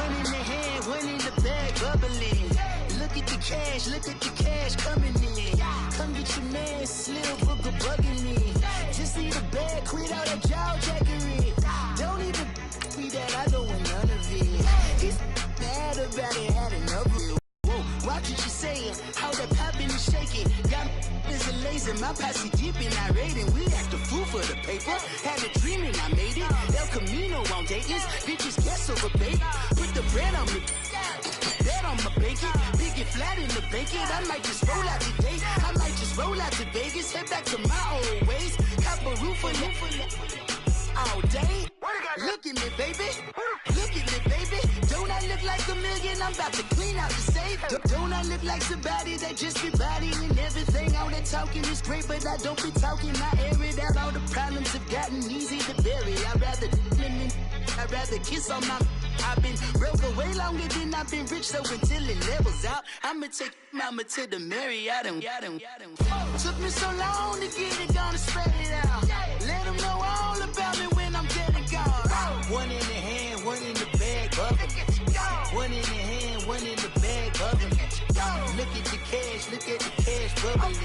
One in the hand, one in the bag, bubbling. Look at the cash coming in. Come get your man, Slim Booker bugging me. Just need a bag, quit all that jaw jackery. Don't even be that, I don't want none of it. He's mad about it, had enough of it. Whoa, watch what you saying, how that poppin' and shaking. Got is a lazy, my posse deep and irate, and we act a fool for the paper. Had a dream and I made it. El Camino on Dayton's, bitches guess over bait. Put the bread on me, bet on my bacon. Big and flat in the bacon. I might just roll out today. I might just roll out to Vegas, head back to my old ways. Cop a roof for all day. Look at me, baby. Look at me, baby. Don't I look like a million? I'm about to clean out the safe. Don't I look like somebody that just be bodying everything? All that talking is great, but I don't be talking. I air it out. All the problems have gotten easy to bury. I'd rather kiss on my. I've been broke for way longer than I've been rich, so until it levels out, I'ma take mama to the Marriott and took me so long to get it, gonna spread it out. Let them know all about me when I'm dead and gone. One in the hand, one in the bag, bubbling. One in the hand, one in the bag, bubbling. Look at the cash, bubbling.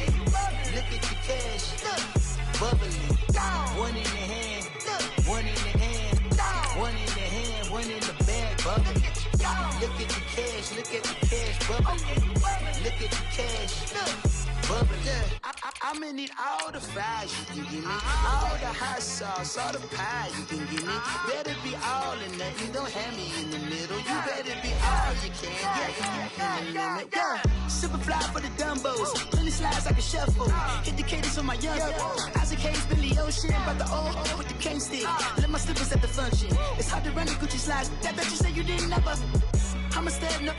Look at the cash, bubbling. One in the hand, one in the hand, one in the hand, one in the bag, bubbling. Look at the cash, bubbling. Look at the cash, bubbling. I'ma need all the fries you can give me, all the hot sauce, all the pie you can give me. Better be all or nothing, don't have me in the middle. You better be all you can, yeah. Super fly for the Dumbos, plenty slides like a shuffle. Hit the cadence on my young Isaac Hayes, Billy Ocean, but the old with the cane stick. Let my slippers at the function. It's hard to run the Gucci slides. That bet you say you didn't never. I'ma step no.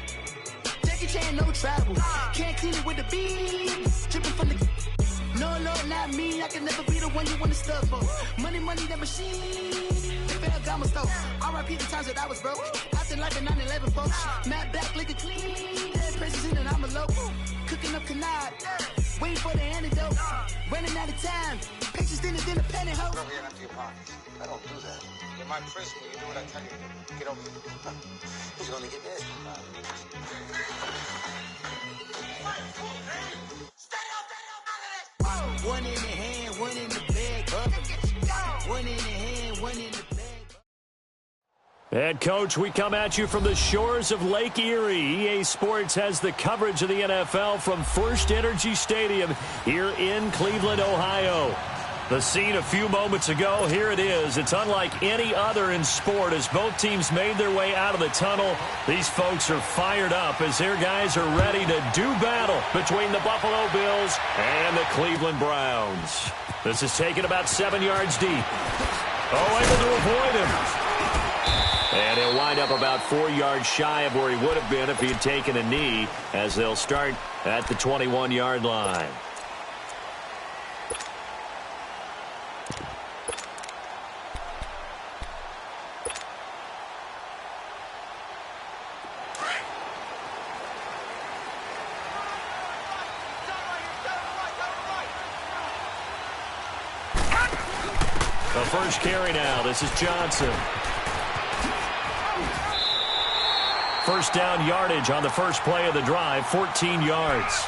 Jackie Chan, no travel. Can't clean it with the beat. Dripping from the. No, Lord, not me. I can never be the one you want to stuff for. Money, that machine. Got my stove. R.I.P. the times that I was broke. Acting like a 9/11 folks. Matt back, liquor clean. Dead presents in and I'm a local. Cooking up canard. Waiting for the antidote. Running out of time. Pictures thinner than a pantyhose. Over here and empty your pockets. I don't do that. You're my prisoner. You do what I tell you to do. Get over here. He's gonna get this. One in the hand, one in the bag, bubbling. One in the hand, one in the bag. Head coach, we come at you from the shores of Lake Erie. EA Sports has the coverage of the NFL from First Energy Stadium here in Cleveland, Ohio. The scene a few moments ago, here it is. It's unlike any other in sport as both teams made their way out of the tunnel. These folks are fired up as their guys are ready to do battle between the Buffalo Bills and the Cleveland Browns. This is taken about 7 yards deep. Oh, able to avoid him. And he'll wind up about 4 yards shy of where he would have been if he had taken a knee as they'll start at the 21-yard line. The first carry now. This is Johnson. First down yardage on the first play of the drive, 14 yards.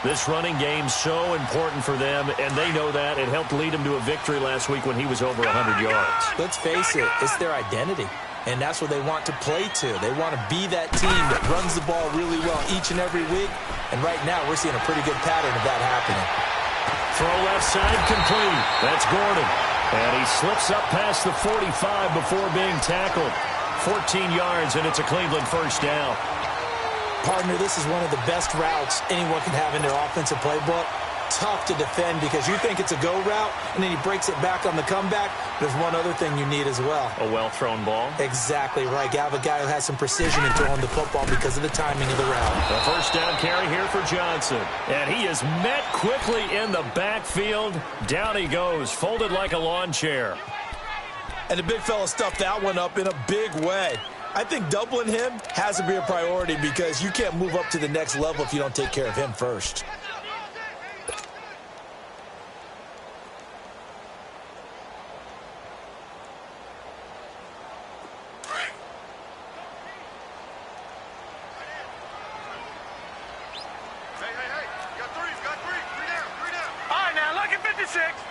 This running game's so important for them, and they know that. It helped lead them to a victory last week when he was over 100 yards. Let's face it, it's their identity, and that's what they want to play to. They want to be that team that runs the ball really well each and every week, and right now we're seeing a pretty good pattern of that happening. Throw left side complete. That's Gordon. And he slips up past the 45 before being tackled. 14 yards, and it's a Cleveland first down. Partner, this is one of the best routes anyone can have in their offensive playbook. Tough to defend because you think it's a go route, and then he breaks it back on the comeback. There's one other thing you need as well. A well-thrown ball? Exactly right. You have a guy who has some precision in throwing the football because of the timing of the route. The first down carry here for Johnson. And he is met quickly in the backfield. Down he goes, folded like a lawn chair. And the big fella stuffed that one up in a big way. I think doubling him has to be a priority because you can't move up to the next level if you don't take care of him first.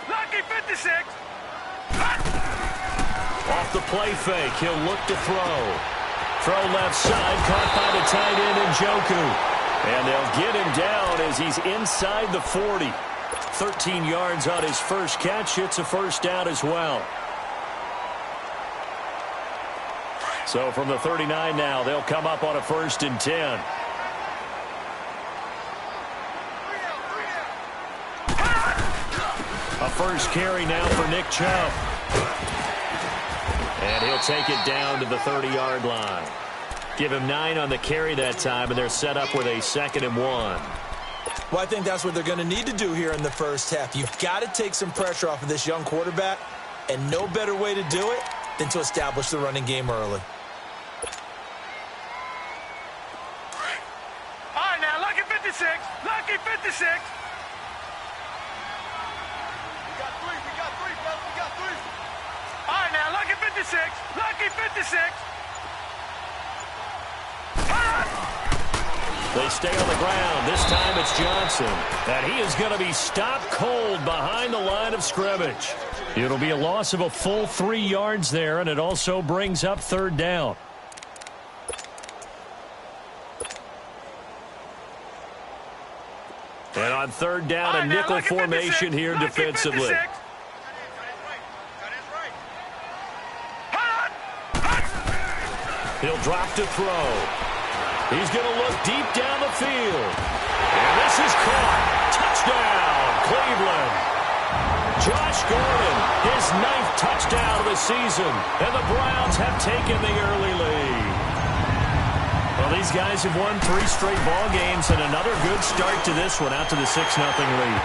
Lucky 56. Off the play fake, he'll look to throw. Throw left side, caught by the tight end Njoku. And they'll get him down as he's inside the 40. 13 yards on his first catch. It's a first down as well. So from the 39 now, they'll come up on a 1st and 10. A first carry now for Nick Chubb. And he'll take it down to the 30-yard line. Give him 9 on the carry that time, and they're set up with a 2nd and 1. Well, I think that's what they're going to need to do here in the first half. You've got to take some pressure off of this young quarterback, and no better way to do it than to establish the running game early. All right, now, Lucky 56. Lucky 56. All right, now, Lucky 56. Lucky 56. They stay on the ground. This time it's Johnson. And he is going to be stopped cold behind the line of scrimmage. It'll be a loss of a full 3 yards there, and it also brings up 3rd down. And on 3rd down, a nickel formation here defensively. He'll drop to throw. He's going to look deep down the field. And this is caught. Touchdown, Cleveland. Josh Gordon, his 9th touchdown of the season. And the Browns have taken the early lead. Well, these guys have won 3 straight ball games and another good start to this one out to the 6-0 lead.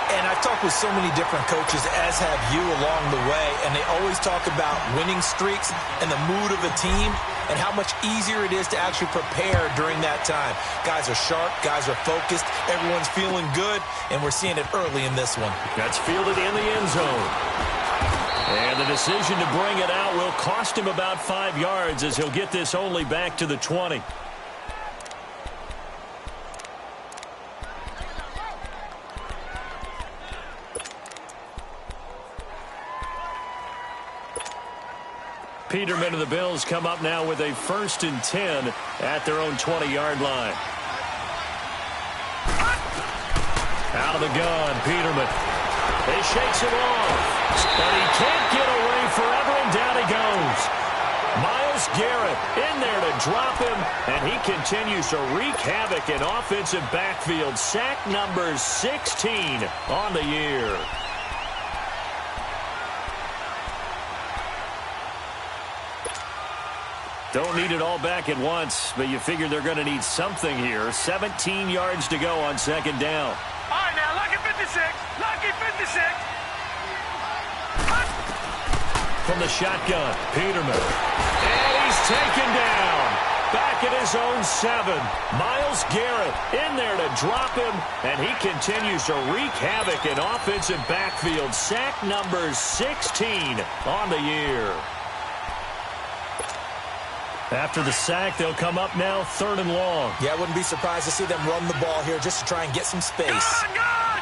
And I've talked with so many different coaches, as have you, along the way, and they always talk about winning streaks and the mood of a team and how much easier it is to actually prepare during that time. Guys are sharp, guys are focused, everyone's feeling good, and we're seeing it early in this one. That's fielded in the end zone. And the decision to bring it out will cost him about 5 yards as he'll get this only back to the 20. Peterman of the Bills come up now with a 1st and 10 at their own 20-yard line. Out of the gun, Peterman. He shakes it off, but he can't get away forever, and down he goes. Myles Garrett in there to drop him, and he continues to wreak havoc in offensive backfield. Sack number 16 on the year. Don't need it all back at once, but you figure they're going to need something here. 17 yards to go on 2nd down. All right, now, Lucky 56. Lucky 56. From the shotgun, Peterman. And he's taken down. Back at his own 7. Myles Garrett in there to drop him, and he continues to wreak havoc in offensive backfield. Sack number 16 on the year. After the sack, they'll come up now 3rd and long. Yeah, I wouldn't be surprised to see them run the ball here just to try and get some space. Gun!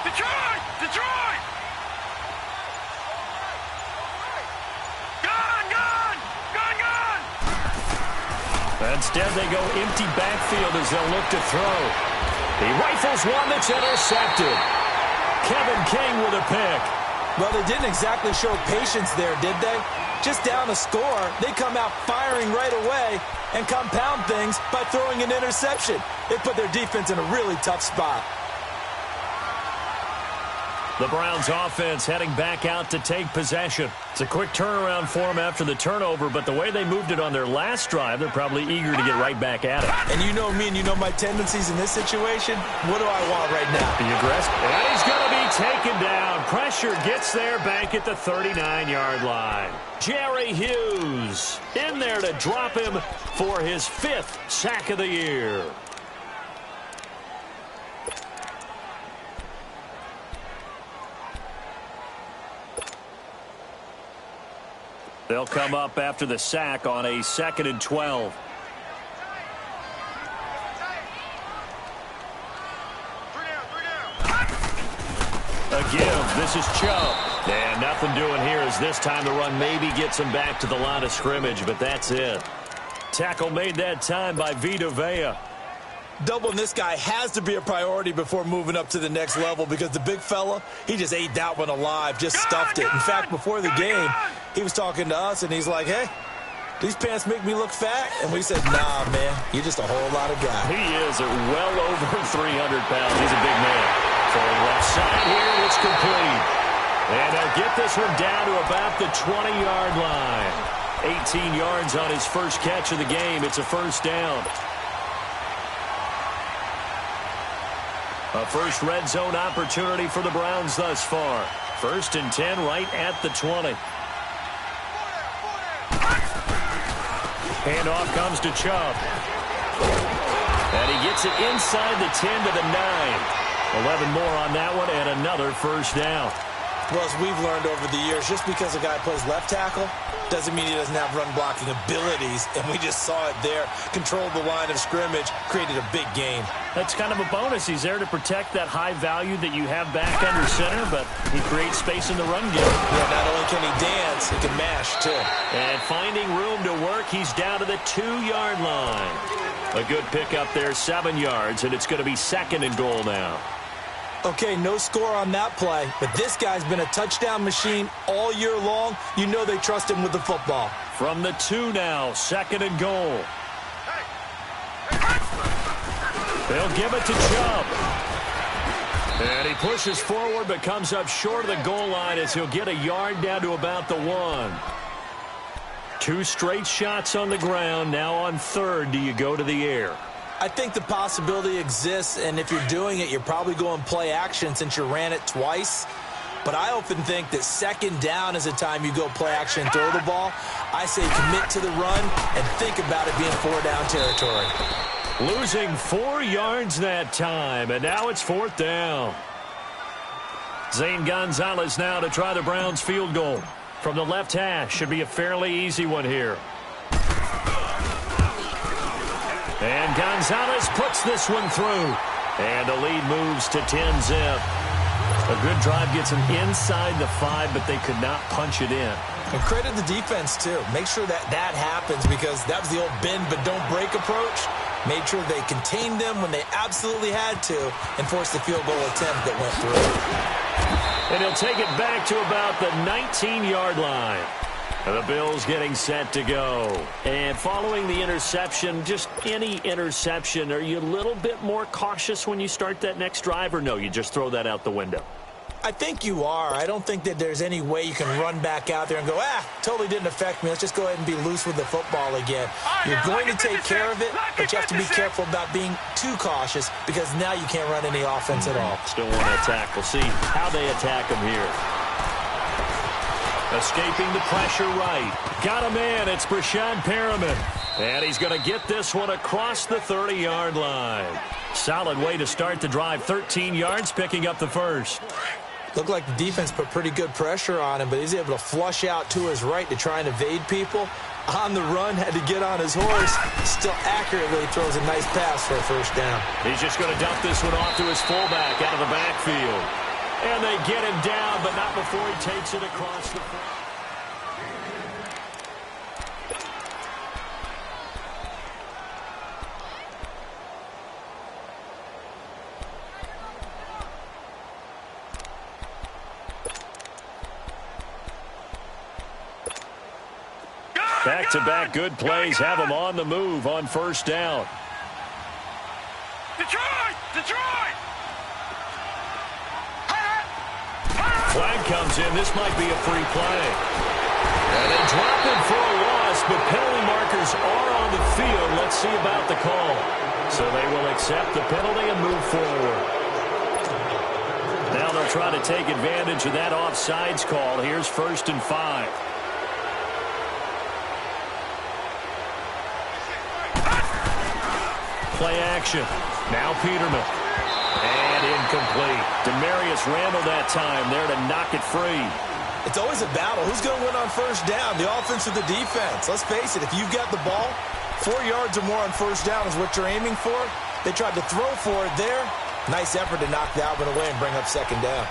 Detroit! Gun! Instead, they go empty backfield as they'll look to throw. He rifles one that's intercepted. Kevin King with a pick. Well, they didn't exactly show patience there, did they? Just down a score, they come out firing right away and compound things by throwing an interception. They put their defense in a really tough spot. The Browns offense heading back out to take possession. It's a quick turnaround for them after the turnover, but the way they moved it on their last drive, they're probably eager to get right back at it. And you know me and you know my tendencies in this situation. What do I want right now? Be aggressive. And he's going to be taken down. Pressure gets there back at the 39-yard line. Jerry Hughes in there to drop him for his 5th sack of the year. They'll come up after the sack on a 2nd and 12. A give. This is Chubb. And nothing doing here as this time the run maybe gets him back to the line of scrimmage, but that's it. Tackle made that time by Vita Vea. Doubling this guy has to be a priority before moving up to the next level because the big fella, he just ate that one alive, just stuffed it. In fact, before the game, he was talking to us, and he's like, hey, these pants make me look fat? And we said, nah, man, you're just a whole lot of guy. He is well over 300 pounds. He's a big man. Throwing left side here, it's complete. And they'll get this one down to about the 20-yard line. 18 yards on his first catch of the game. It's a first down. A first red zone opportunity for the Browns thus far. 1st and 10 right at the 20. Handoff comes to Chubb. And he gets it inside the 10 to the 9. 11 more on that one and another first down. Well, as we've learned over the years, just because a guy plays left tackle doesn't mean he doesn't have run-blocking abilities, and we just saw it there. Controlled the line of scrimmage, created a big game. That's kind of a bonus. He's there to protect that high value that you have back under center, but he creates space in the run game. Yeah, not only can he dance, he can mash, too. And finding room to work, he's down to the 2-yard line. A good pickup there, 7 yards, and it's going to be 2nd and goal now. Okay, no score on that play, but this guy's been a touchdown machine all year long. You know they trust him with the football. From the 2 now, 2nd and goal. They'll give it to Chubb. And he pushes forward but comes up short of the goal line as he'll get a yard down to about the 1. 2 straight shots on the ground. Now on 3rd, do you go to the air? I think the possibility exists, and if you're doing it, you're probably going play action since you ran it twice. But I often think that 2nd down is the time you go play action and throw the ball. I say commit to the run and think about it being 4-down territory. Losing 4 yards that time, and now it's 4th down. Zane Gonzalez now to try the Browns field goal. From the left hash, should be a fairly easy one here. And Gonzalez puts this one through. And the lead moves to 10-zip. A good drive gets them inside the 5, but they could not punch it in. And credit the defense, too. Make sure that happens because that was the old bend but don't break approach. Made sure they contained them when they absolutely had to and forced the field goal attempt that went through. And he'll take it back to about the 19-yard line. The Bills getting set to go. And following the interception, just any interception, are you a little bit more cautious when you start that next drive, or no, you just throw that out the window? I think you are. I don't think that there's any way you can run back out there and go, totally didn't affect me. Let's just go ahead and be loose with the football again. You're going to take care of it, but you have to be careful about being too cautious because now you can't run any offense at all. Still want to attack. We'll see how they attack him here. Escaping the pressure right. Got a man. It's Brashad Perriman. And he's going to get this one across the 30-yard line. Solid way to start the drive. 13 yards, picking up the first. Looked like the defense put pretty good pressure on him, but he's able to flush out to his right to try and evade people. On the run, had to get on his horse. Still accurately throws a nice pass for a first down. He's just going to dump this one off to his fullback out of the backfield. And they get him down, but not before he takes it across the front. Back-to-back good plays have him on the move on first down. Detroit! Detroit! Flag comes in. This might be a free play. And they drop it for a loss, but penalty markers are on the field. Let's see about the call. So they will accept the penalty and move forward. Now they'll try to take advantage of that offsides call. Here's 1st and 5. Play action. Now Peterman. And incomplete. Demarius Randall that time there to knock it free. It's always a battle. Who's going to win on first down? The offense or the defense? Let's face it, if you've got the ball, 4 yards or more on first down is what you're aiming for. They tried to throw for it there. Nice effort to knock that one away and bring up 2nd down.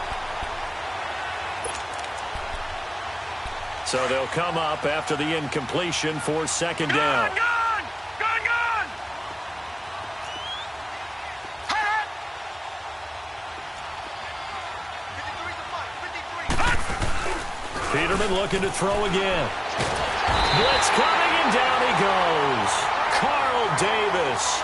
So they'll come up after the incompletion for second down. Gone! Peterman looking to throw again. Blitz coming, and down he goes. Carl Davis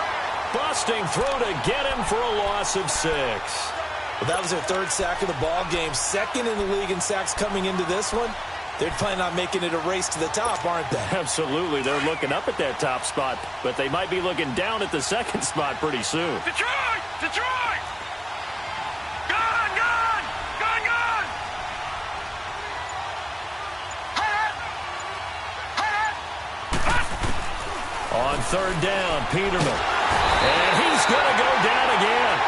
busting through to get him for a loss of 6. Well, that was their third sack of the ball game. Second in the league in sacks coming into this one. They're planning on making it a race to the top, aren't they? Absolutely. They're looking up at that top spot, but they might be looking down at the second spot pretty soon. Detroit! Detroit! Gone! On third down, Peterman. And he's going to go down again.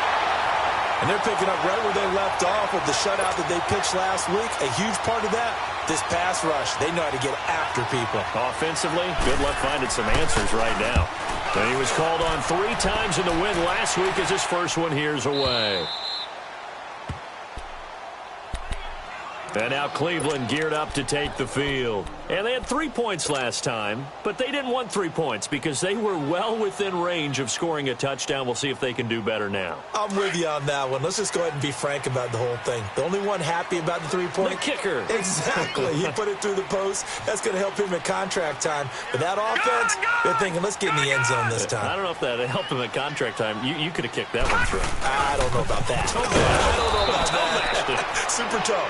And they're picking up right where they left off with the shutout that they pitched last week. A huge part of that, this pass rush. They know how to get after people. Offensively, good luck finding some answers right now. And he was called on 3 times in the win last week as his first one here's away. And now Cleveland geared up to take the field. And they had 3 points last time, but they didn't want 3 points because they were well within range of scoring a touchdown. We'll see if they can do better now. I'm with you on that one. Let's just go ahead and be frank about the whole thing. The only one happy about the 3-point? The kicker. Exactly. He put it through the post. That's going to help him at contract time. But that offense, they're thinking, let's get in the end zone this time. I don't know if that helped him at contract time. You could have kicked that one through. I don't know about that. I don't know about that. Super toe.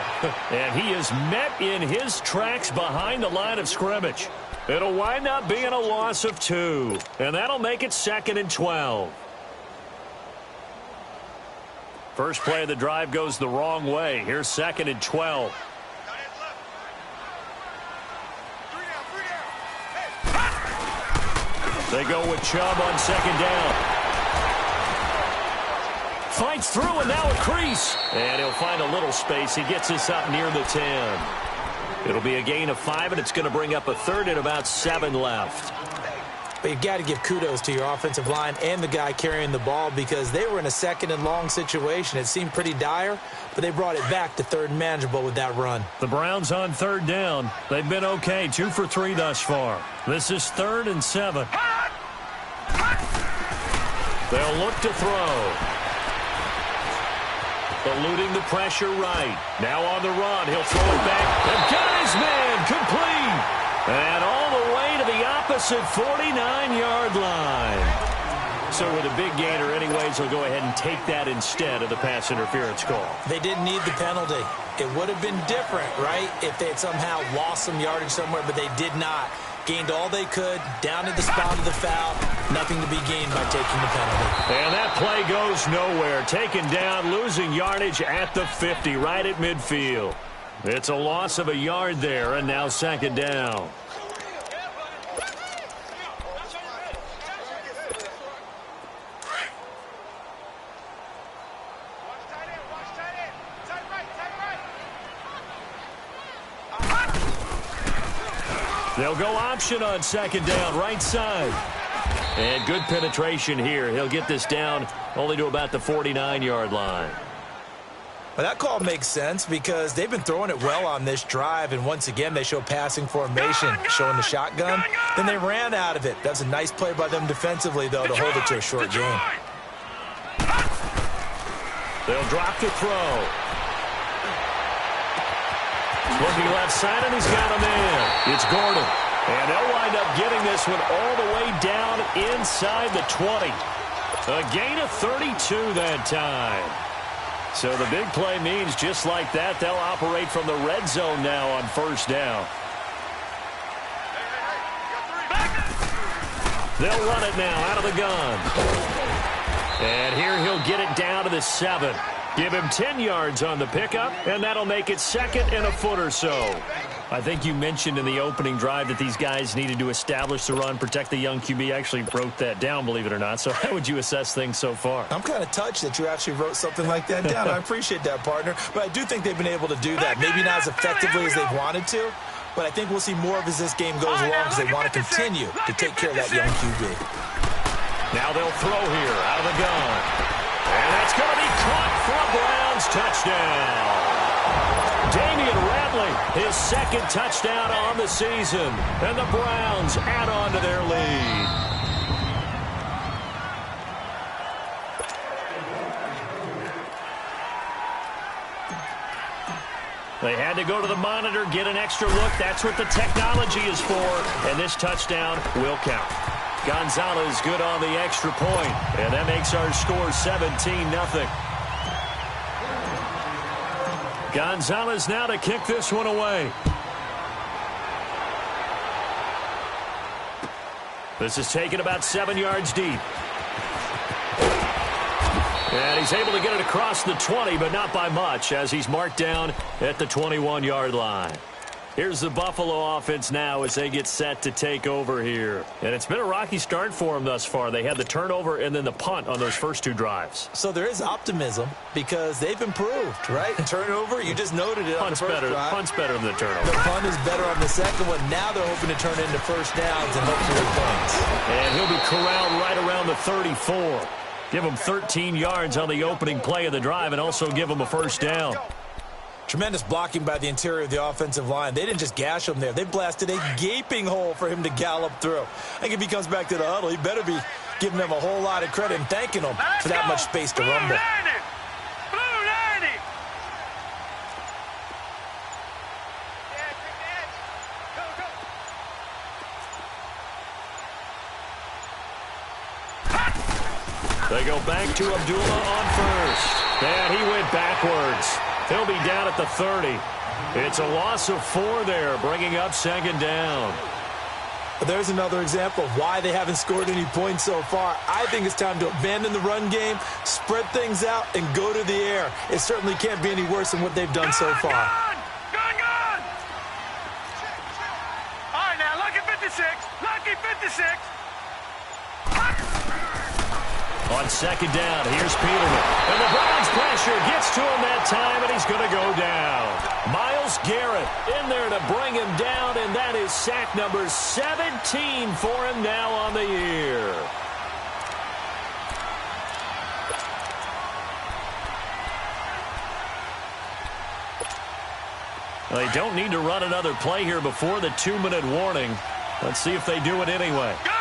And he is met in his tracks behind the line of scrimmage. It'll wind up being a loss of 2. And that'll make it 2nd and 12. First play of the drive goes the wrong way. Here's 2nd and 12. They go with Chubb on 2nd down. Fights through, and now a crease. And he'll find a little space. He gets us up near the 10. It'll be a gain of 5, and it's going to bring up a 3rd and about 7 left. But you've got to give kudos to your offensive line and the guy carrying the ball because they were in a 2nd and long situation. It seemed pretty dire, but they brought it back to 3rd and manageable with that run. The Browns on 3rd down. They've been okay, 2 for 3 thus far. This is 3rd and 7. They'll look to throw. Eluding the pressure right. Now on the run. He'll throw it back. And got his man complete. And all the way to the opposite 49-yard line. So with a big gainer anyways, he'll go ahead and take that instead of the pass interference call. They didn't need the penalty. It would have been different, right, if they had somehow lost some yardage somewhere, but they did not. Gained all they could, down to the spot of the foul. Nothing to be gained by taking the penalty. And that play goes nowhere. Taken down, losing yardage at the 50, right at midfield. It's a loss of a yard there, and now 2nd down. They'll go option on 2nd down, right side. And good penetration here. He'll get this down only to about the 49-yard line. Well, that call makes sense because they've been throwing it well on this drive, and once again they show passing formation, showing the shotgun. Then they ran out of it. That's a nice play by them defensively, though, to hold it to a short gain. They'll drop to throw. Looking left side, and he's got a man. It's Gordon. And they'll wind up getting this one all the way down inside the 20. A gain of 32 that time. So the big play means just like that, they'll operate from the red zone now on 1st down. They'll run it now out of the gun. And here he'll get it down to the 7. Give him 10 yards on the pickup, and that'll make it 2nd and a foot or so. I think you mentioned in the opening drive that these guys needed to establish the run, protect the young QB. Actually wrote that down, believe it or not. So how would you assess things so far? I'm kind of touched that you actually wrote something like that down. I appreciate that, partner. But I do think they've been able to do that. Maybe not as effectively as they've wanted to, but I think we'll see more of as this game goes along because they want to continue to take care of that young QB. Now they'll throw here out of the gun. And that's going to be caught for a Browns touchdown. Damian Rapp Huntley, his second touchdown on the season. And the Browns add on to their lead. They had to go to the monitor, get an extra look. That's what the technology is for. And this touchdown will count. Gonzalez good on the extra point. And that makes our score 17-0. Gonzalez now to kick this one away. This is taken about 7 yards deep. And he's able to get it across the 20, but not by much, as he's marked down at the 21-yard line. Here's the Buffalo offense now as they get set to take over here. And it's been a rocky start for them thus far. They had the turnover and then the punt on those first two drives. So there is optimism because they've improved, right? Turnover, you just noted it on the first drive. Punt's better than the turnover. The punt is better on the second one. Now they're hoping to turn into first downs and hopefully points. And he'll be corralled right around the 34. Give him 13 yards on the opening play of the drive and also give him a first down. Tremendous blocking by the interior of the offensive line. They didn't just gash him there. They blasted a gaping hole for him to gallop through. I think if he comes back to the huddle, he better be giving them a whole lot of credit and thanking them for that much space to rumble. They go back to Abdullah on first. And he went backwards. He'll be down at the 30. It's a loss of 4 there, bringing up second down. There's another example of why they haven't scored any points so far. I think it's time to abandon the run game, spread things out, and go to the air. It certainly can't be any worse than what they've done so far. Gone! All right, now, lucky 56. Lucky 56. On second down, here's Peterman. And the Browns pressure gets to him that time, and he's going to go down. Myles Garrett in there to bring him down, and that is sack number 17 for him now on the year. They don't need to run another play here before the 2-minute warning. Let's see if they do it anyway. Gone!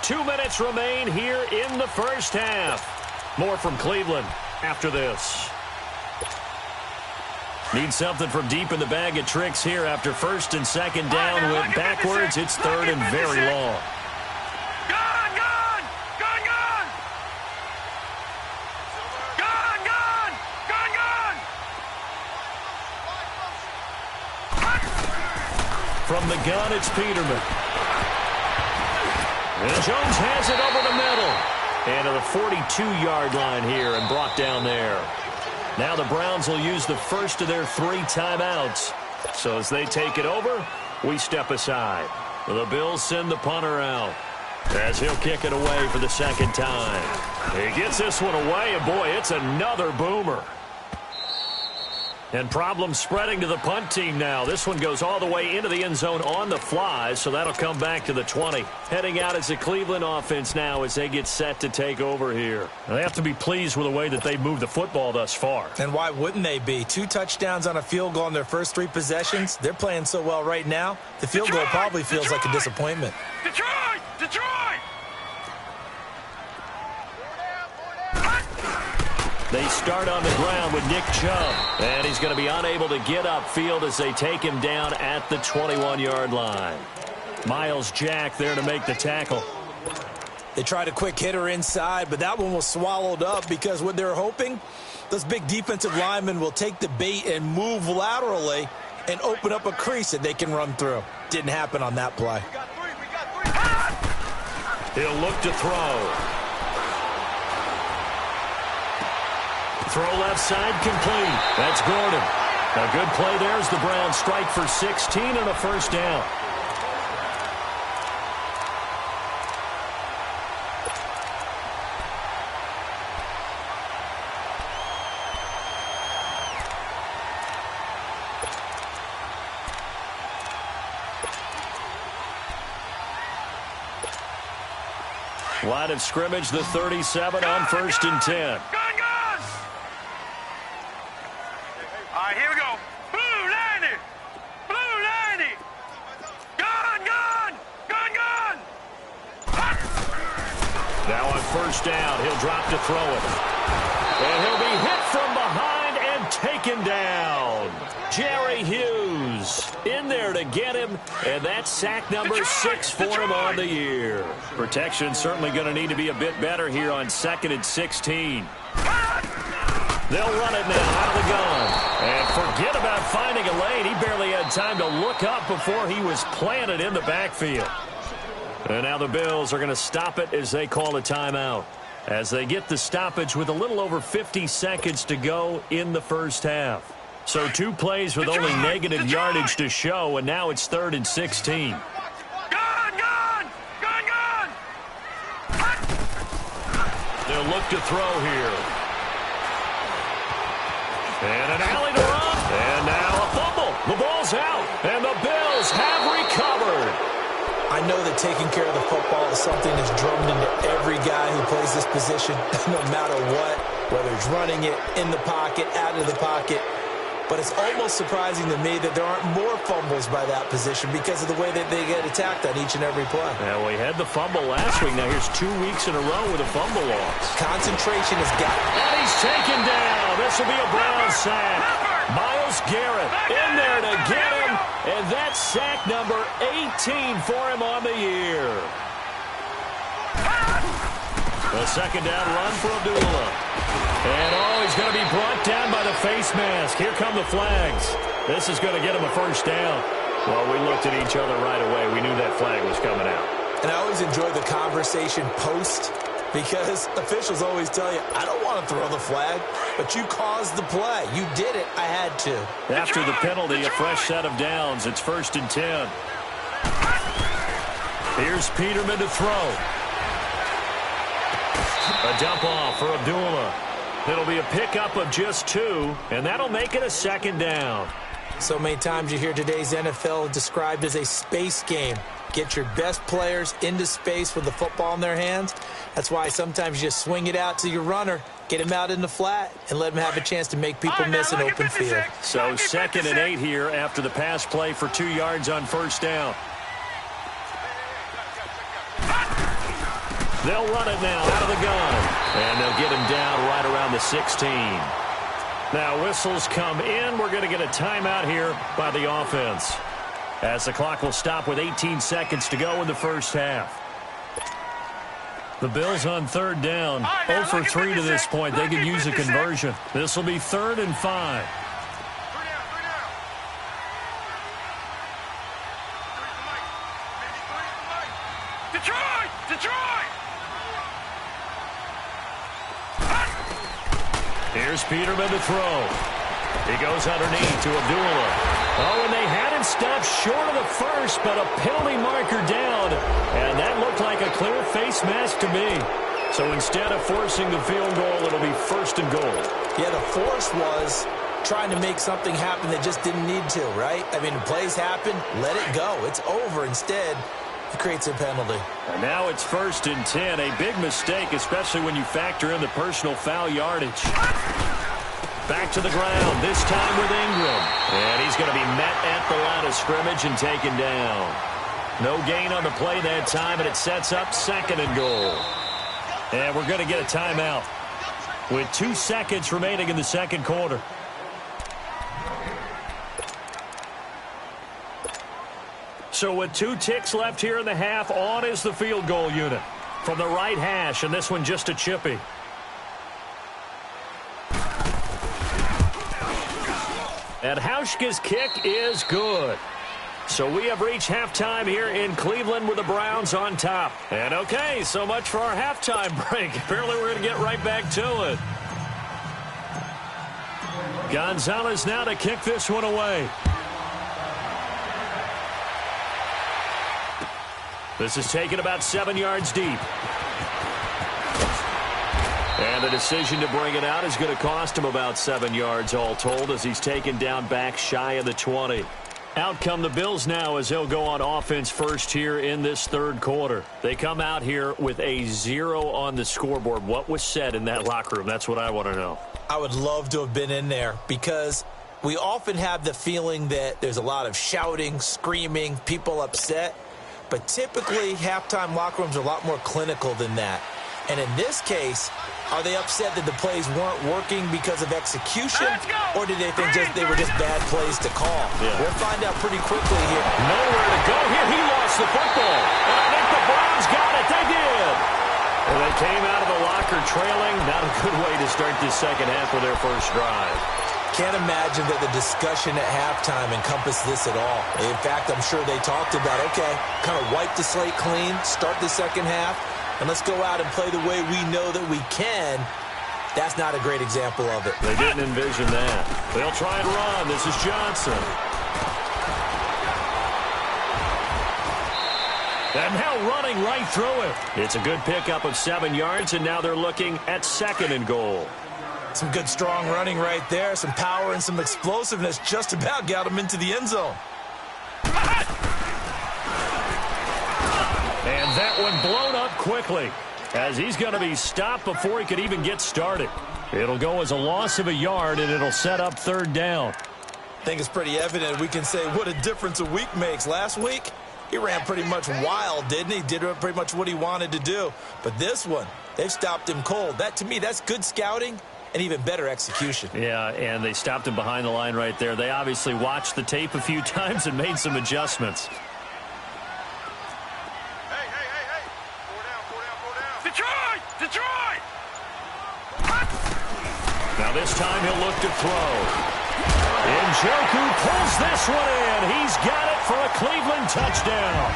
2 minutes remain here in the first half. More from Cleveland after this. Need something from deep in the bag of tricks here after first and second down. Went backwards. It's third and very long. From the gun, it's Peterman. And Jones has it over the middle. And to the 42-yard line here and brought down there. Now the Browns will use the first of their 3 timeouts. So as they take it over, we step aside. The Bills send the punter out as he'll kick it away for the second time. He gets this one away, and boy, it's another boomer. And problems spreading to the punt team now. This one goes all the way into the end zone on the fly, so that'll come back to the 20. Heading out as the Cleveland offense now as they get set to take over here. Now, they have to be pleased with the way that they've moved the football thus far. And why wouldn't they be? 2 touchdowns on a field goal in their first 3 possessions. They're playing so well right now, the field goal probably feels like a disappointment. Detroit! They start on the ground with Nick Chubb. And he's going to be unable to get upfield as they take him down at the 21-yard line. Miles Jack there to make the tackle. They tried a quick hitter inside, but that one was swallowed up because what they're hoping, those big defensive linemen will take the bait and move laterally and open up a crease that they can run through. Didn't happen on that play. He'll look to throw. Throw left side complete. That's Gordon. A good play there as the Browns strike for 16 and a first down. Line of scrimmage, the 37 on 1st and 10. Gun! All right, here we go. Blue 90! Blue 90! Gun! Now on 1st down, he'll drop to throw it. And he'll be hit from behind and taken down. Jerry Hughes in there to get him, and that's sack number 6 for him on the year. Protection certainly going to need to be a bit better here on 2nd and 16. They'll run it now out of the gun. And forget about finding a lane. He barely had time to look up before he was planted in the backfield. And now the Bills are going to stop it as they call a timeout, as they get the stoppage with a little over 50 seconds to go in the first half. So 2 plays with only negative yardage to show, and now it's 3rd and 16. Gun! They'll look to throw here. And an alley to run. And now a fumble. The ball's out, and the Bills have recovered. I know that taking care of the football is something that's drummed into every guy who plays this position, no matter what, whether it's running it, in the pocket, out of the pocket. But it's almost surprising to me that there aren't more fumbles by that position because of the way that they get attacked on each and every play. Now, we had the fumble last week. Now, here's 2 weeks in a row with a fumble loss. Concentration has got... And he's taken down. This will be a Brown sack. Myles Garrett in there to get him, and that's sack number 18 for him on the year. The 2nd down run for Abdullah. And, he's going to be brought down by the face mask. Here come the flags. This is going to get him a 1st down. Well, we looked at each other right away. We knew that flag was coming out. And I always enjoy the conversation post, because officials always tell you, I don't want to throw the flag, but you caused the play. You did it. I had to. After the penalty, a fresh set of downs. It's 1st and 10. Here's Peterman to throw. A dump off for Abdullah. It'll be a pickup of just 2, and that'll make it a 2nd down. So many times you hear today's NFL described as a space game. Get your best players into space with the football in their hands. That's why sometimes you just swing it out to your runner, get him out in the flat, and let him have a chance to make people miss an open field. So 2nd and 8 here after the pass play for 2 yards on 1st down. They'll run it now out of the gun. And they'll get him down right around the 16. Now whistles come in. We're going to get a timeout here by the offense, as the clock will stop with 18 seconds to go in the first half. The Bills on 3rd down. 0 for 3 to this point. They could use a conversion. This will be 3rd and 5. Detroit! Here's Peterman to throw. He goes underneath to Abdullah. And they had him stopped short of the 1st, but a penalty marker down. And that looked like a clear face mask to me. So instead of forcing the field goal, it'll be 1st and goal. Yeah, the force was trying to make something happen that just didn't need to, right? I mean, the plays happen, let it go. It's over. Instead, it creates a penalty. And now it's 1st and 10. A big mistake, especially when you factor in the personal foul yardage. Back to the ground, this time with Ingram. And he's going to be met at the line of scrimmage and taken down. No gain on the play that time, and it sets up 2nd and goal. And we're going to get a timeout with 2 seconds remaining in the 2nd quarter. So with 2 ticks left here in the half, on is the field goal unit from the right hash, and this one just a chippy. And Hauschka's kick is good. So we have reached halftime here in Cleveland with the Browns on top. And okay, so much for our halftime break. Apparently we're going to get right back to it. Gonzalez now to kick this one away. This is taken about 7 yards deep. And the decision to bring it out is going to cost him about 7 yards all told, as he's taken down back shy of the 20. Out come the Bills now as they'll go on offense first here in this third quarter. They come out here with a 0 on the scoreboard. What was said in that locker room? That's what I want to know. I would love to have been in there because we often have the feeling that there's a lot of shouting, screaming, people upset. But typically, halftime locker rooms are a lot more clinical than that. And in this case, are they upset that the plays weren't working because of execution? Or did they think they were just bad plays to call? Yeah. We'll find out pretty quickly here. Nowhere to go here. He lost the football. And I think the Browns got it. They did. And they came out of the locker trailing. Not a good way to start this second half of their first drive. Can't imagine that the discussion at halftime encompassed this at all. In fact, I'm sure they talked about, okay, kind of wipe the slate clean, start the second half, and let's go out and play the way we know that we can. That's not a great example of it. They didn't envision that. They'll try and run. This is Johnson. And now running right through it. It's a good pickup of 7 yards, and now they're looking at 2nd and goal. Some good, strong running right there. Some power and some explosiveness just about got him into the end zone. And that one blown up quickly as he's going to be stopped before he could even get started. It'll go as a loss of a yard, and it'll set up 3rd down. I think it's pretty evident. We can say what a difference a week makes. Last week, he ran pretty much wild, didn't he? Did pretty much what he wanted to do. But this one, they've stopped him cold. That, to me, that's good scouting and even better execution. Yeah, and they stopped him behind the line right there. They obviously watched the tape a few times and made some adjustments. Detroit! Now this time he'll look to throw. Njoku pulls this one in. He's got it for a Cleveland touchdown.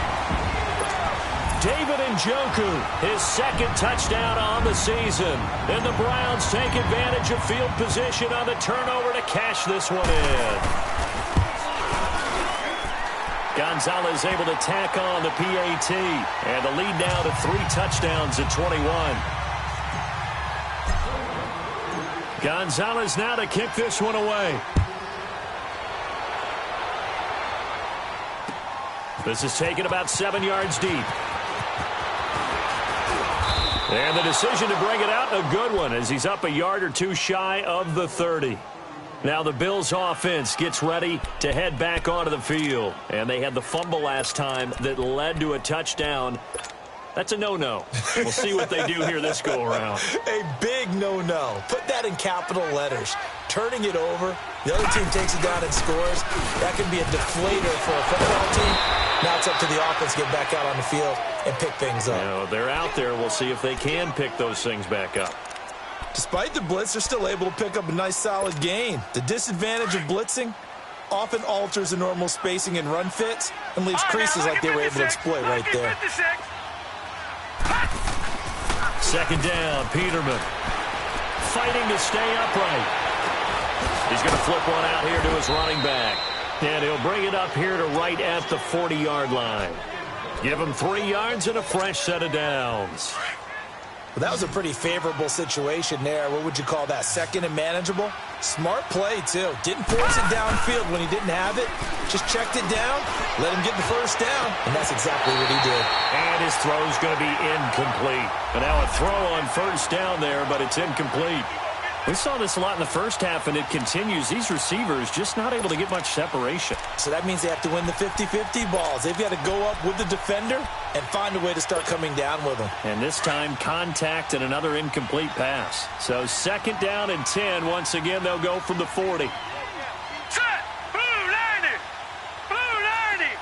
David Njoku, his 2nd touchdown on the season. And the Browns take advantage of field position on the turnover to cash this one in. Gonzalez able to tack on the PAT. And the lead now to 3 touchdowns at 21. Gonzalez now to kick this one away. This is taken about 7 yards deep. And the decision to bring it out, a good one, as he's up a yard or 2 shy of the 30. Now the Bills offense gets ready to head back onto the field. And they had the fumble last time that led to a touchdown. That's a no-no. We'll see what they do here this go-around. A big no-no. Put that in capital letters. Turning it over, the other team takes it down and scores. That can be a deflator for a football team. Now it's up to the offense to get back out on the field and pick things up. You know, they're out there. We'll see if they can pick those things back up. Despite the blitz, they're still able to pick up a nice, solid gain. The disadvantage of blitzing often alters the normal spacing and run fits and leaves creases like they were able to exploit right there. 2nd down, Peterman. Fighting to stay upright. He's going to flip one out here to his running back. And he'll bring it up here to right at the 40-yard line. Give him 3 yards and a fresh set of downs. Well, that was a pretty favorable situation there. What would you call that? 2nd and manageable? Smart play, too. Didn't force it downfield when he didn't have it. Just checked it down, let him get the 1st down, and that's exactly what he did. And his throw's going to be incomplete. And now a throw on 1st down there, but it's incomplete. We saw this a lot in the first half, and it continues. These receivers just not able to get much separation. So that means they have to win the 50-50 balls. They've got to go up with the defender and find a way to start coming down with them. And this time, contact and another incomplete pass. So 2nd down and 10. Once again, they'll go from the 40. Set! Blue 90! Blue 90!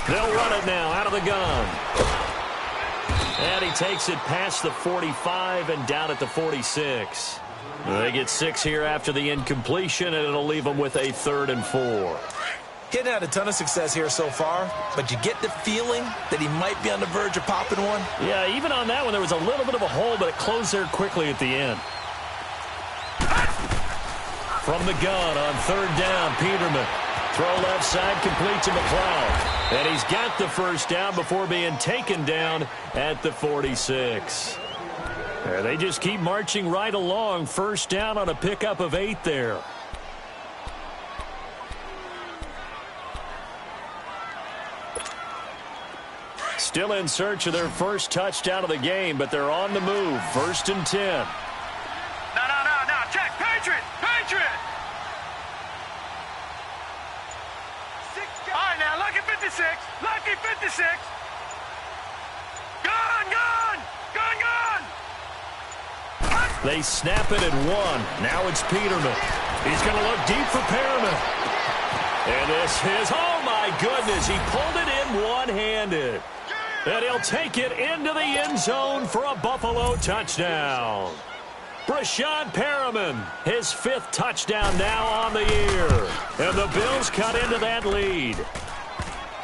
They'll run it now out of the gun. And he takes it past the 45 and down at the 46. They get 6 here after the incompletion, and it'll leave them with a 3rd and 4. He hadn't had a ton of success here so far, but you get the feeling that he might be on the verge of popping one. Yeah, even on that one, there was a little bit of a hole, but it closed there quickly at the end. From the gun on 3rd down, Peterman. Throw left side, complete to McLeod. And he's got the 1st down before being taken down at the 46. They just keep marching right along. 1st down on a pickup of 8 there. Still in search of their first touchdown of the game, but they're on the move. 1st and 10. No. Check. Patriot. All right, now, lucky 56. Lucky 56. Gun. They snap it at 1. Now it's Peterman. He's going to look deep for Perriman. And this is, oh my goodness, he pulled it in one-handed. And he'll take it into the end zone for a Buffalo touchdown. Brashad Perriman, his 5th touchdown now on the year. And the Bills cut into that lead.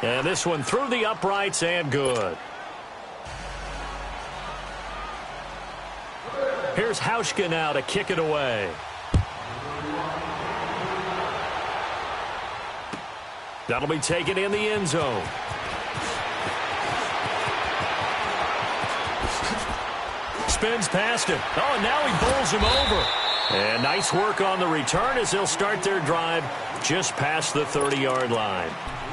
And this one through the uprights and good. Here's Hauschka now to kick it away. That'll be taken in the end zone. Spins past him. Oh, and now he bowls him over. And nice work on the return as they'll start their drive just past the 30-yard line.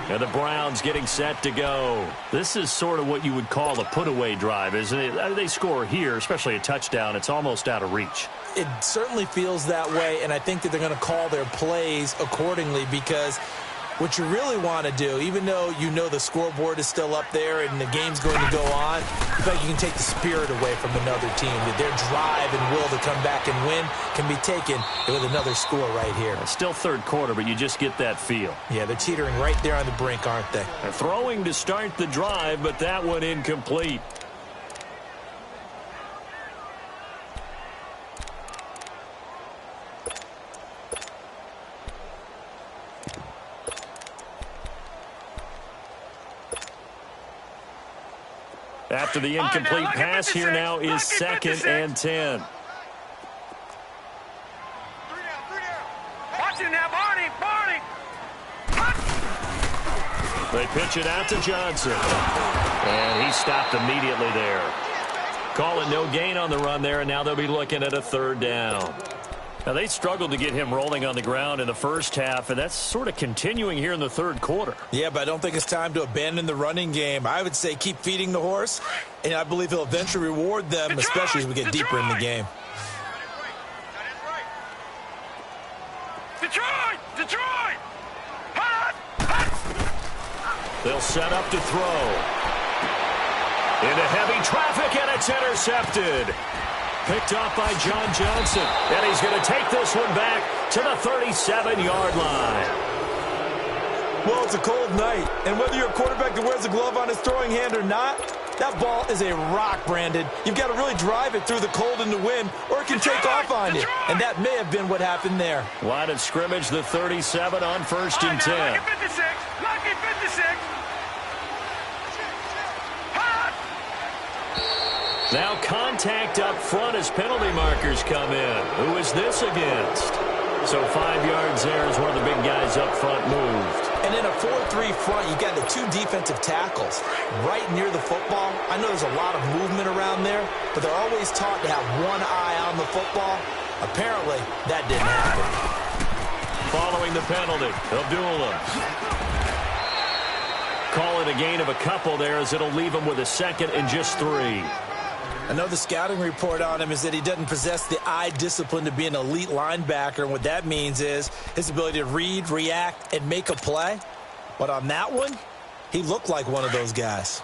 And the Browns getting set to go. This is sort of what you would call a put-away drive, isn't it? They score here, especially a touchdown. It's almost out of reach. It certainly feels that way, and I think that they're going to call their plays accordingly because what you really want to do, even though you know the scoreboard is still up there and the game's going to go on, I think you can take the spirit away from another team. That their drive and will to come back and win can be taken with another score right here. It's still 3rd quarter, but you just get that feel. Yeah, they're teetering right there on the brink, aren't they? They're throwing to start the drive, but that one incomplete. After the incomplete pass, here now is 2nd and 10. Watch him now, Barney. They pitch it out to Johnson. And he stopped immediately there. Calling no gain on the run there, and now they'll be looking at a 3rd down. Now, they struggled to get him rolling on the ground in the first half, and that's sort of continuing here in the 3rd quarter. Yeah, but I don't think it's time to abandon the running game. I would say keep feeding the horse, and I believe he'll eventually reward them, especially as we get deeper in the game. Detroit! They'll set up to throw. Into heavy traffic, and it's intercepted. Picked off by John Johnson. And he's going to take this one back to the 37-yard line. Well, it's a cold night, and whether you're a quarterback that wears a glove on his throwing hand or not, that ball is a rock, Brandon. You've got to really drive it through the cold and the wind, or it can take off on you. And that may have been what happened there. Line of scrimmage, the 37 on 1st and 10. Lucky 56. Lucky 56. Now contact up front as penalty markers come in. Who is this against? So 5 yards there as one of the big guys up front moved. And in a 4-3 front, you got the 2 defensive tackles right near the football. I know there's a lot of movement around there, but they're always taught to have one eye on the football. Apparently, that didn't happen. Following the penalty, Abdullah. Call it a gain of a couple there as it'll leave him with a 2nd and just 3. I know the scouting report on him is that he doesn't possess the eye discipline to be an elite linebacker, and what that means is his ability to read, react, and make a play. But on that one, he looked like one of those guys.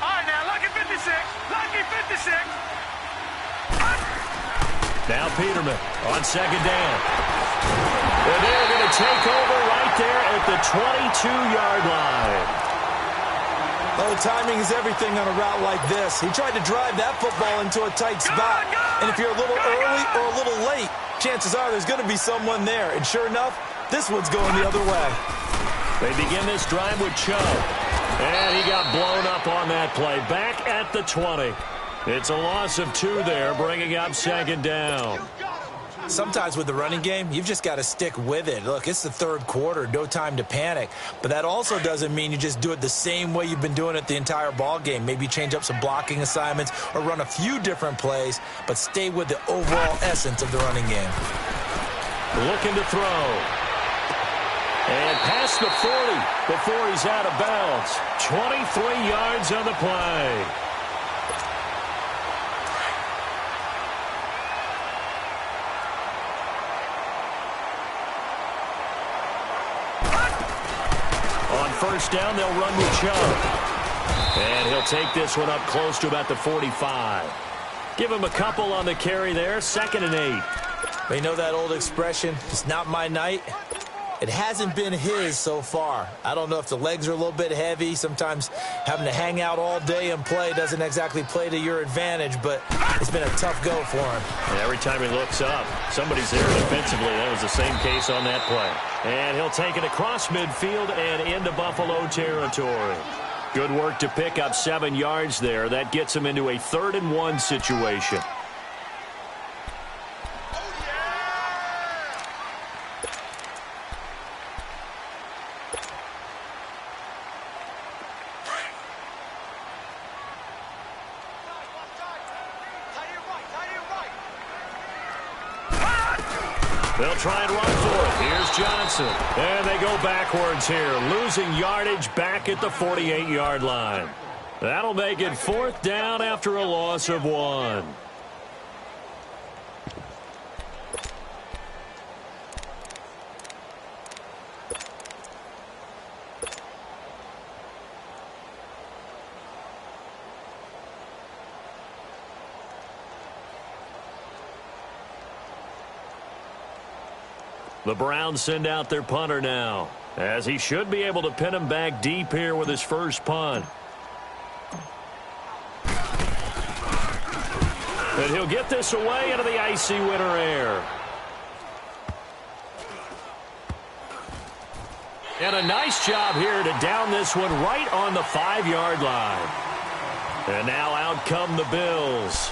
All right, now, lucky 56. Lucky 56. Now Peterman on 2nd down. And they're going to take over right there at the 22-yard line. Well, the timing is everything on a route like this. He tried to drive that football into a tight spot. And if you're a little early or a little late, chances are there's going to be someone there. And sure enough, this one's going the other way. They begin this drive with Chubb. And he got blown up on that play. Back at the 20. It's a loss of 2 there, bringing up 2nd down. Sometimes with the running game, you've just got to stick with it. Look, it's the 3rd quarter, no time to panic. But that also doesn't mean you just do it the same way you've been doing it the entire ball game. Maybe change up some blocking assignments or run a few different plays, but stay with the overall essence of the running game. Looking to throw. And past the 40 before he's out of bounds. 23 yards on the play. On first down, they'll run with Chubb. And he'll take this one up close to about the 45. Give him a couple on the carry there. 2nd and 8. You know that old expression, it's not my night? It hasn't been his so far. I don't know if the legs are a little bit heavy. Sometimes having to hang out all day and play doesn't exactly play to your advantage, but it's been a tough go for him. And every time he looks up, somebody's there defensively. That was the same case on that play. And he'll take it across midfield and into Buffalo territory. Good work to pick up 7 yards there. That gets him into a 3rd and 1 situation. They'll try and run for it. Here's Johnson. And they go backwards here, losing yardage back at the 48-yard line. That'll make it 4th down after a loss of 1. The Browns send out their punter now, as he should be able to pin him back deep here with his first punt. And he'll get this away into the icy winter air. And a nice job here to down this one right on the 5-yard line. And now out come the Bills.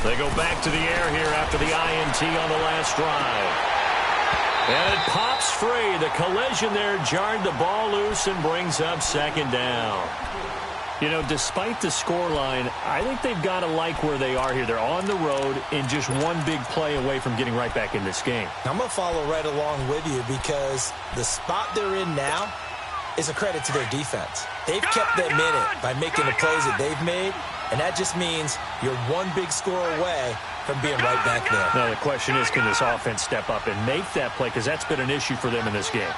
They go back to the air here after the INT on the last drive. And it pops free. The collision there jarred the ball loose and brings up 2nd down. You know, despite the scoreline, I think they've got to like where they are here. They're on the road and just one big play away from getting right back in this game. I'm going to follow right along with you because the spot they're in now is a credit to their defense. They've kept them in it by making the plays that they've made, and that just means you're one big score away from being right back there. Now, the question is, can this offense step up and make that play? Because that's been an issue for them in this game.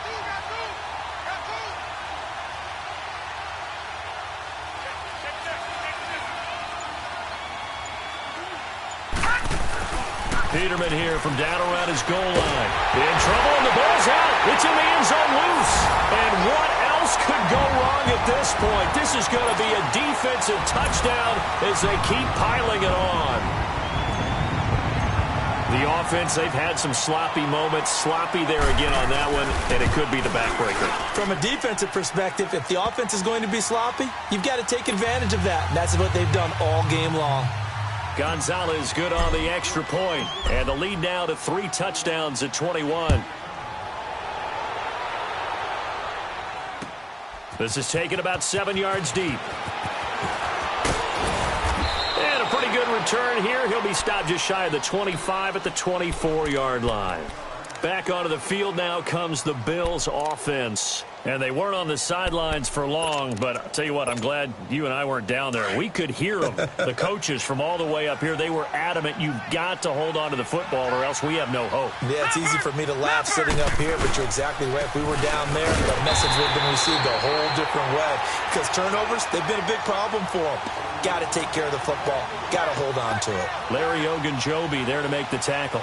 Peterman here from down around his goal line. In trouble, and the ball's out. It's in the end zone loose. And what else could go wrong at this point? This is going to be a defensive touchdown as they keep piling it on. The offense, they've had some sloppy moments. Sloppy there again on that one, and it could be the backbreaker. From a defensive perspective, if the offense is going to be sloppy, you've got to take advantage of that. And that's what they've done all game long. Gonzalez good on the extra point. And the lead now to 3 touchdowns at 21. This is taken about 7 yards deep. And a pretty good return here. He'll be stopped just shy of the 25 at the 24-yard line. Back onto the field now comes the Bills offense. And they weren't on the sidelines for long, but I'll tell you what, I'm glad you and I weren't down there. We could hear them. The coaches from all the way up here, they were adamant, you've got to hold on to the football or else we have no hope. Yeah, it's easy for me to laugh sitting up here, but you're exactly right. If we were down there, the message would have been received a whole different way. Because turnovers, they've been a big problem for them. Got to take care of the football. Got to hold on to it. Larry Ogunjobi there to make the tackle.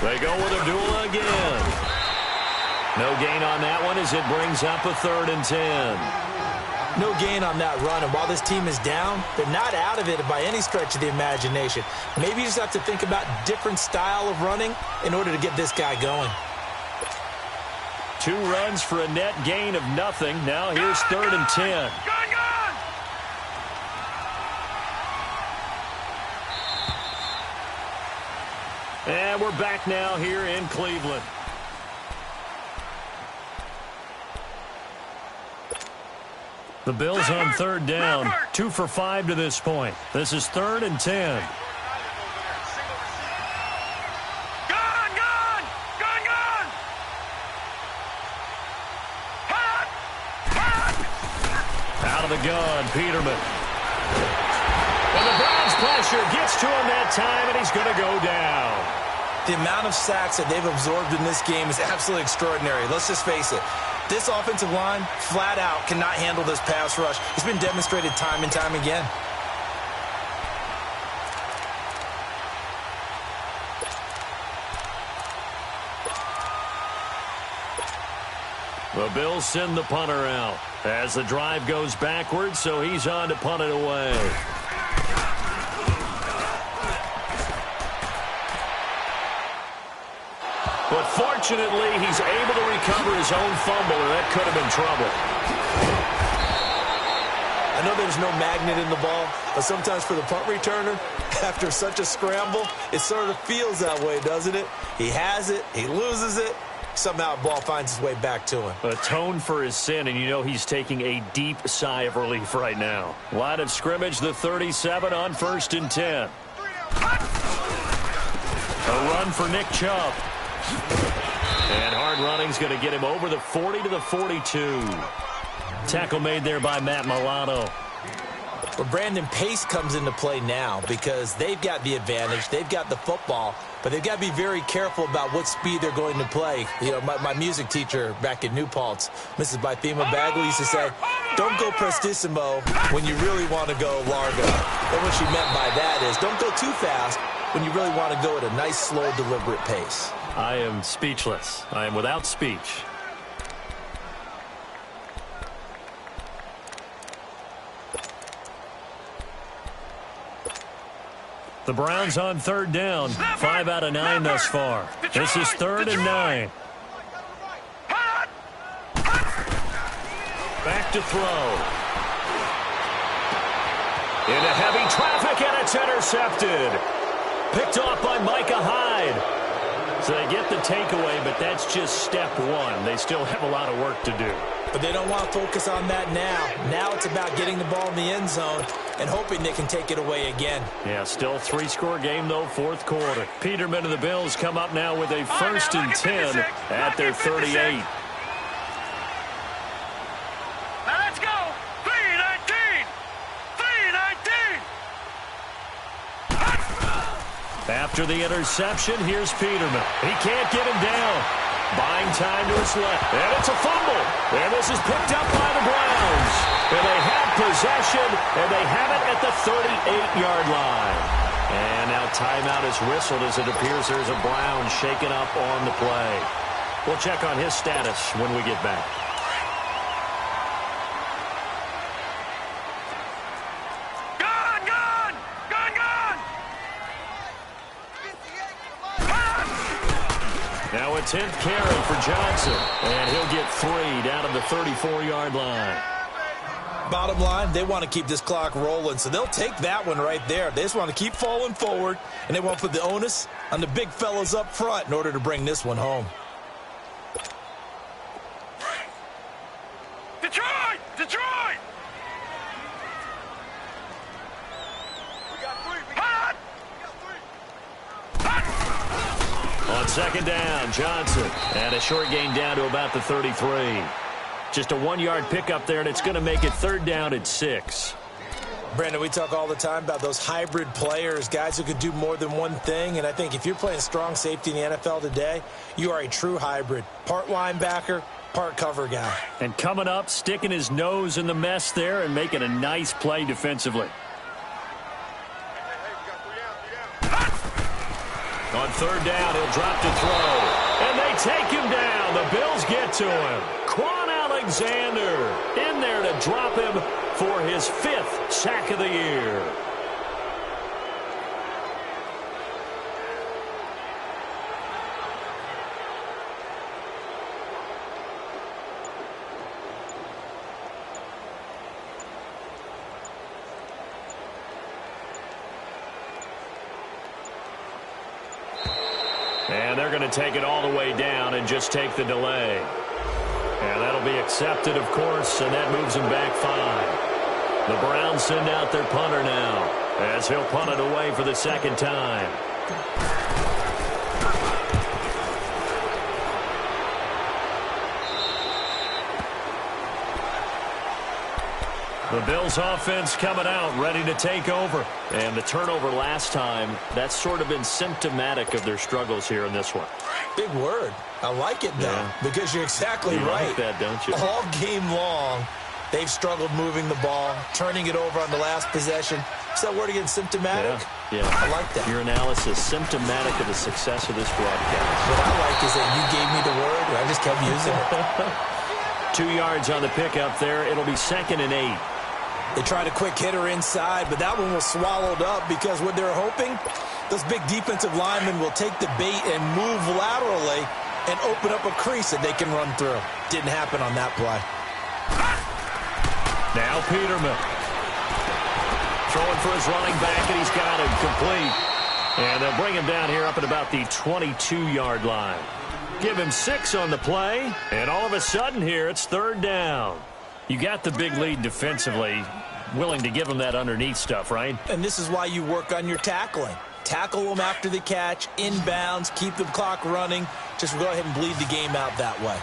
They go with Abdullah again. No gain on that one as it brings up a 3rd and 10. No gain on that run, and while this team is down, they're not out of it by any stretch of the imagination. Maybe you just have to think about different style of running in order to get this guy going. 2 runs for a net gain of nothing. Now here's 3rd and 10. And we're back now here in Cleveland. The Bills on 3rd down. 2 for 5 to this point. This is 3rd and 10. Out of the gun, Peterman. And the Browns pressure gets to him that time, and he's going to go down. The amount of sacks that they've absorbed in this game is absolutely extraordinary. Let's just face it. This offensive line, flat out, cannot handle this pass rush. It's been demonstrated time and time again. The Bills send the punter out as the drive goes backwards, so he's on to punt it away. But fortunately, he's able to recover his own fumble, or that could have been trouble. I know there's no magnet in the ball, but sometimes for the punt returner, after such a scramble, it sort of feels that way, doesn't it? He has it, he loses it, somehow the ball finds its way back to him. Atone for his sin, and you know he's taking a deep sigh of relief right now. Line of scrimmage, the 37 on 1st and 10. A run for Nick Chubb. And hard running's going to get him over the 40 to the 42. Tackle made there by Matt Milano. Well, Brandon, pace comes into play now because they've got the advantage. They've got the football, but they've got to be very careful about what speed they're going to play. You know, my music teacher back in New Paltz, Mrs. Bythema Bagley, used to say, don't go prestissimo when you really want to go largo. And what she meant by that is don't go too fast when you really want to go at a nice, slow, deliberate pace. I am speechless. I am without speech. The Browns on 3rd down. 5 out of 9 thus far. This is 3rd and 9. Back to throw. Into heavy traffic, and it's intercepted. Picked off by Micah Hyde. So they get the takeaway, but that's just step 1. They still have a lot of work to do. But they don't want to focus on that now. Now it's about getting the ball in the end zone and hoping they can take it away again. Yeah, still 3-score game, though, 4th quarter. Peterman of the Bills come up now with a 1st and 10 at their 38. Now let's go. 3-19. 3-19. After the interception, here's Peterman. He can't get him down. Buying time to his left. And it's a fumble. And this is picked up by the Browns. And they have possession, and they have it at the 38-yard line. And now timeout is whistled as it appears there's a Brown shaken up on the play. We'll check on his status when we get back. Now a 10th carry for Johnson, and he'll get 3 down to the 34-yard line. Bottom line, they want to keep this clock rolling, so they'll take that one right there. They just want to keep falling forward, and they want to put the onus on the big fellas up front in order to bring this one home. Detroit! Detroit! On 2nd down, Johnson. And a short gain down to about the 33. Just a 1-yard pickup there, and it's going to make it 3rd down at 6. Brandon, we talk all the time about those hybrid players, guys who could do more than one thing. And I think if you're playing strong safety in the NFL today, you are a true hybrid. Part linebacker, part cover guy. And coming up, sticking his nose in the mess there and making a nice play defensively. On 3rd down, he'll drop to throw. And they take him down. The Bills get to him. Quan Alexander in there to drop him for his 5th sack of the year. And they're going to take it all the way down and just take the delay. And that'll be accepted, of course, and that moves them back 5. The Browns send out their punter now as he'll punt it away for the 2nd time. The Bills offense coming out, ready to take over. And the turnover last time, that's sort of been symptomatic of their struggles here in this one. Big word. I like it, though, because you're exactly right. You like that, don't you? All game long, they've struggled moving the ball, turning it over on the last possession. Is that word again, symptomatic? Yeah. I like that. Your analysis, symptomatic of the success of this broadcast. What I like is that you gave me the word, and I just kept using it. 2 yards on the pickup there. It'll be 2nd and 8. They tried a quick hitter inside, but that one was swallowed up because what they're hoping, those big defensive linemen will take the bait and move laterally and open up a crease that they can run through. Didn't happen on that play. Now Peterman. Throwing for his running back, and he's got him complete. And they'll bring him down here up at about the 22-yard line. Give him 6 on the play, and all of a sudden here it's 3rd down. You got the big lead defensively, willing to give them that underneath stuff, right? And this is why you work on your tackling. Tackle them after the catch, inbounds, keep the clock running. Just go ahead and bleed the game out that way.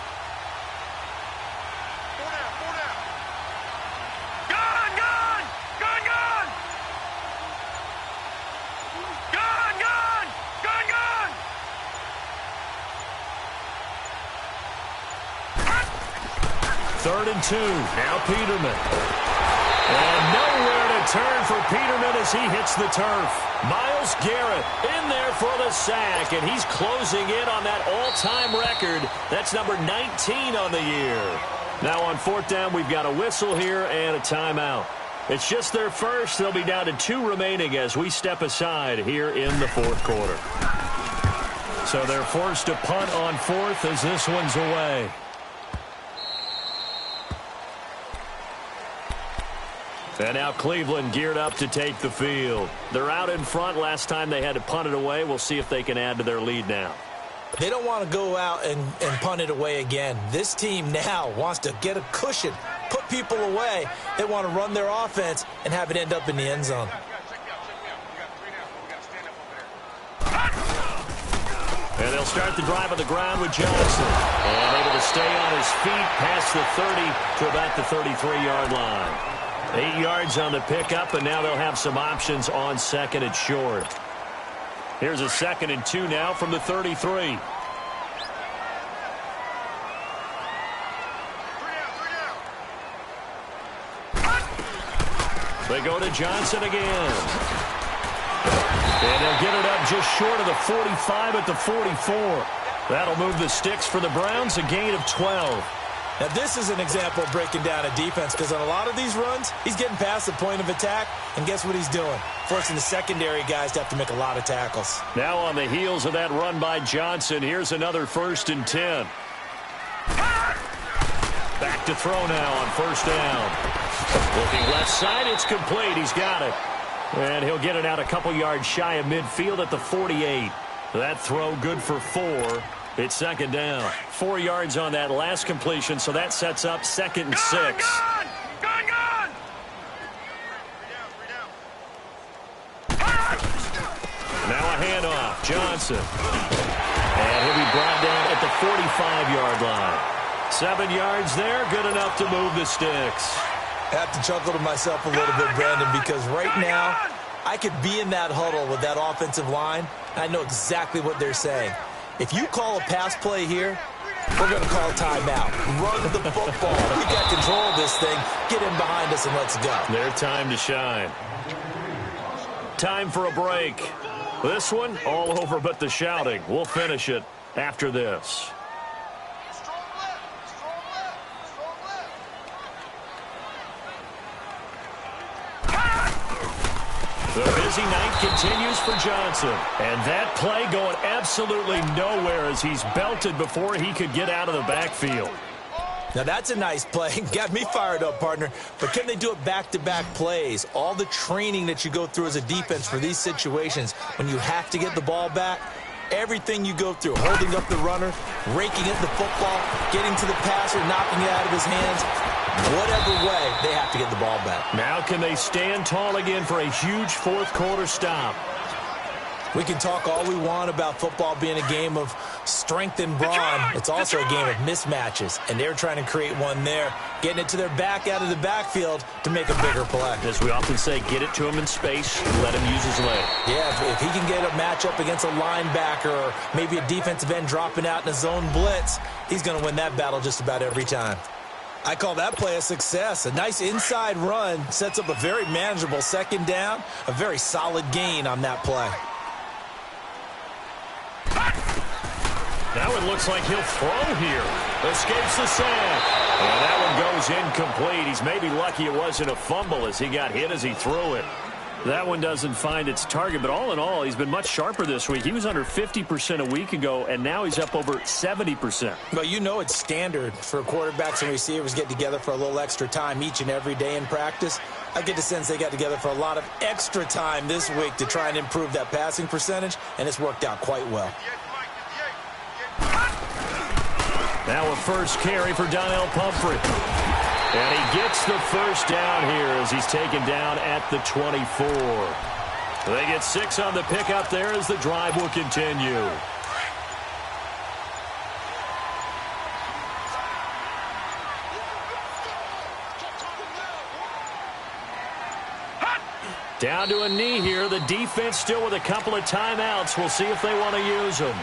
Third and 2. Now Peterman. And nowhere to turn for Peterman as he hits the turf. Myles Garrett in there for the sack, and he's closing in on that all-time record. That's number 19 on the year. Now on 4th down, we've got a whistle here and a timeout. It's just their first. They'll be down to 2 remaining as we step aside here in the 4th quarter. So they're forced to punt on 4th as this one's away. And now Cleveland geared up to take the field. They're out in front. Last time they had to punt it away. We'll see if they can add to their lead now. They don't want to go out and punt it away again. This team now wants to get a cushion, put people away. They want to run their offense and have it end up in the end zone. And they'll start the drive on the ground with Johnson. And able to stay on his feet past the 30 to about the 33-yard line. 8 yards on the pickup, and now they'll have some options on 2nd and short. Here's a 2nd and 2 now from the 33. They go to Johnson again. And they'll get it up just short of the 45 at the 44. That'll move the sticks for the Browns, a gain of 12. Now, this is an example of breaking down a defense because on a lot of these runs, he's getting past the point of attack, and guess what he's doing? Forcing the secondary guys to have to make a lot of tackles. Now on the heels of that run by Johnson, here's another 1st and 10. Back to throw now on 1st down. Looking left side, it's complete. He's got it. And he'll get it out a couple yards shy of midfield at the 48. That throw good for 4. It's 2nd down. 4 yards on that last completion, so that sets up 2nd and 6. Gone! Now a handoff. Johnson. And he'll be brought down at the 45-yard line. 7 yards there, good enough to move the sticks. I have to chuckle to myself a little bit, Brandon, because right now I could be in that huddle with that offensive line, and I know exactly what they're saying. If you call a pass play here, we're going to call a timeout. Run the football. We got control of this thing. Get in behind us and let's go. Their time to shine. Time for a break. This one, all over but the shouting. We'll finish it after this. The busy night continues for Johnson. And that play going absolutely nowhere as he's belted before he could get out of the backfield. Now, that's a nice play. Got me fired up, partner. But can they do it back-to-back plays? All the training that you go through as a defense for these situations, when you have to get the ball back, everything you go through, holding up the runner, raking at the football, getting to the passer, knocking it out of his hands, whatever way, they have to get the ball back. Now can they stand tall again for a huge fourth-quarter stop? We can talk all we want about football being a game of strength and brawn. It's also a game of mismatches, and they're trying to create one there, getting it to their back out of the backfield to make a bigger play. As we often say, get it to him in space, let him use his leg. Yeah, if he can get a matchup against a linebacker or maybe a defensive end dropping out in a zone blitz, he's going to win that battle just about every time. I call that play a success. A nice inside run sets up a very manageable second down, a very solid gain on that play. Now it looks like he'll throw here. Escapes the sack. And that one goes incomplete. He's maybe lucky it wasn't a fumble as he got hit as he threw it. That one doesn't find its target, but all in all, he's been much sharper this week. He was under 50% a week ago, and now he's up over 70%. Well, you know it's standard for quarterbacks and receivers get together for a little extra time each and every day in practice. I get the sense they got together for a lot of extra time this week to try and improve that passing percentage, and it's worked out quite well. Now a first carry for Donnell Pumphrey. And he gets the first down here as he's taken down at the 24. They get 6 on the pickup there as the drive will continue. Down to a knee here. The defense still with a couple of timeouts. We'll see if they want to use them.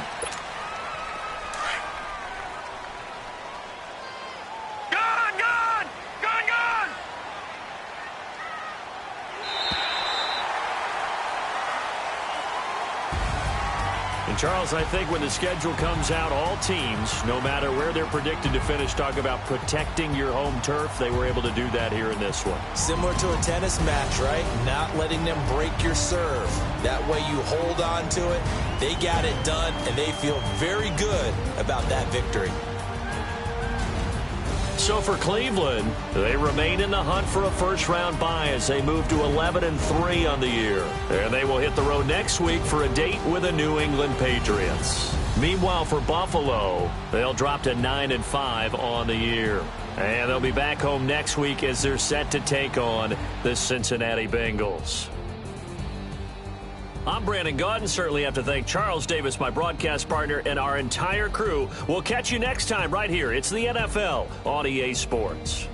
Charles, I think when the schedule comes out, all teams, no matter where they're predicted to finish, talk about protecting your home turf. They were able to do that here in this one. Similar to a tennis match, right? Not letting them break your serve. That way you hold on to it. They got it done, and they feel very good about that victory. So for Cleveland, they remain in the hunt for a first-round bye as they move to 11-3 on the year. And they will hit the road next week for a date with the New England Patriots. Meanwhile, for Buffalo, they'll drop to 9-5 on the year. And they'll be back home next week as they're set to take on the Cincinnati Bengals. I'm Brandon Gaudin. Certainly have to thank Charles Davis, my broadcast partner, and our entire crew. We'll catch you next time right here. It's the NFL on EA Sports.